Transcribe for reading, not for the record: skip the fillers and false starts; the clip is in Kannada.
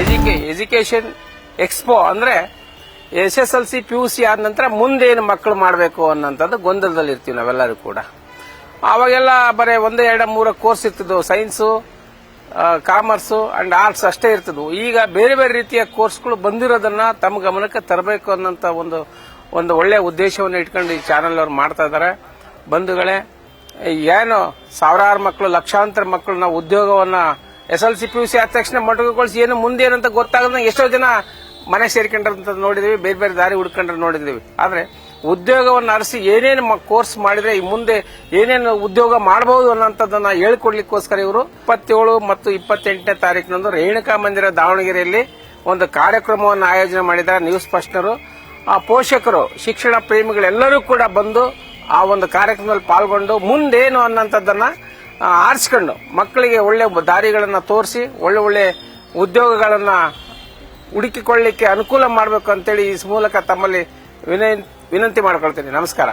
ಎಜುಕೇಶನ್ ಎಕ್ಸ್ಪೋ ಅಂದ್ರೆ SSLC PUC ಆದ ನಂತರ ಮುಂದೇನು ಮಕ್ಕಳು ಮಾಡಬೇಕು ಅನ್ನೋಂಥದ್ದು ಗೊಂದಲದಲ್ಲಿ ಇರ್ತೀವಿ ನಾವೆಲ್ಲರೂ ಕೂಡ. ಅವಾಗೆಲ್ಲ ಬರೀ 1, 2, 3 ಕೋರ್ಸ್ ಇರ್ತಿದ್ವು, ಸೈನ್ಸು, ಕಾಮರ್ಸು ಅಂಡ್ ಆರ್ಟ್ಸ್ ಅಷ್ಟೇ ಇರ್ತಿದ್ವು. ಈಗ ಬೇರೆ ಬೇರೆ ರೀತಿಯ ಕೋರ್ಸ್ಗಳು ಬಂದಿರೋದನ್ನ ತಮ್ಮ ಗಮನಕ್ಕೆ ತರಬೇಕು ಅನ್ನೋಂಥ ಒಂದು ಒಳ್ಳೆಯ ಉದ್ದೇಶವನ್ನು ಇಟ್ಕೊಂಡು ಈ ಚಾನೆಲ್ ಅವ್ರು ಮಾಡ್ತಾ ಇದ್ದಾರೆ. ಬಂಧುಗಳೇ, ಏನು ಸಾವಿರಾರು ಮಕ್ಕಳು, ಲಕ್ಷಾಂತರ ಮಕ್ಕಳು ನಾವು ಉದ್ಯೋಗವನ್ನ SSLC PUC ಆದ ತಕ್ಷಣ ಮೊಟಕುಗೊಳಿಸಿ ಏನು ಮುಂದೇನಂತ ಗೊತ್ತಾಗದ ಎಷ್ಟೋ ಜನ ಮನೆ ಸೇರ್ಕೊಂಡ್ರಂತ ನೋಡಿದೀವಿ, ಬೇರೆ ಬೇರೆ ದಾರಿ ಹುಡ್ಕೊಂಡ್ರೆ ನೋಡಿದೀವಿ. ಆದ್ರೆ ಉದ್ಯೋಗವನ್ನು ಅರಸಿ ಏನೇನು ಕೋರ್ಸ್ ಮಾಡಿದ್ರೆ ಈ ಮುಂದೆ ಏನೇನು ಉದ್ಯೋಗ ಮಾಡಬಹುದು ಅನ್ನೋಂಥದ್ದನ್ನ ಹೇಳ್ಕೊಡ್ಲಿಕ್ಕೋಸ್ಕರ ಇವರು 27 ಮತ್ತು 28ನೇ ತಾರೀಕಿನಂದು ರೇಣುಕಾ ಮಂದಿರ ದಾವಣಗೆರೆಯಲ್ಲಿ ಒಂದು ಕಾರ್ಯಕ್ರಮವನ್ನು ಆಯೋಜನೆ ಮಾಡಿದ್ದಾರೆ. ನ್ಯೂಸ್ ಫಸ್ಟ್ನರು, ಆ ಪೋಷಕರು, ಶಿಕ್ಷಣ ಪ್ರೇಮಿಗಳೆಲ್ಲರೂ ಕೂಡ ಬಂದು ಆ ಒಂದು ಕಾರ್ಯಕ್ರಮದಲ್ಲಿ ಪಾಲ್ಗೊಂಡು ಮುಂದೇನು ಅನ್ನೋಂಥದ್ದನ್ನ ಆರಿಸಿಕೊಂಡು ಮಕ್ಕಳಿಗೆ ಒಳ್ಳೆ ದಾರಿಗಳನ್ನ ತೋರಿಸಿ ಒಳ್ಳೆ ಉದ್ಯೋಗಗಳನ್ನ ಹುಡುಕಿಕೊಳ್ಳಲಿಕ್ಕೆ ಅನುಕೂಲ ಮಾಡಬೇಕು ಅಂತೇಳಿ ಈ ಮೂಲಕ ತಮ್ಮಲ್ಲಿ ವಿನಂತಿ ಮಾಡಿಕೊಳ್ತೀನಿ. ನಮಸ್ಕಾರ.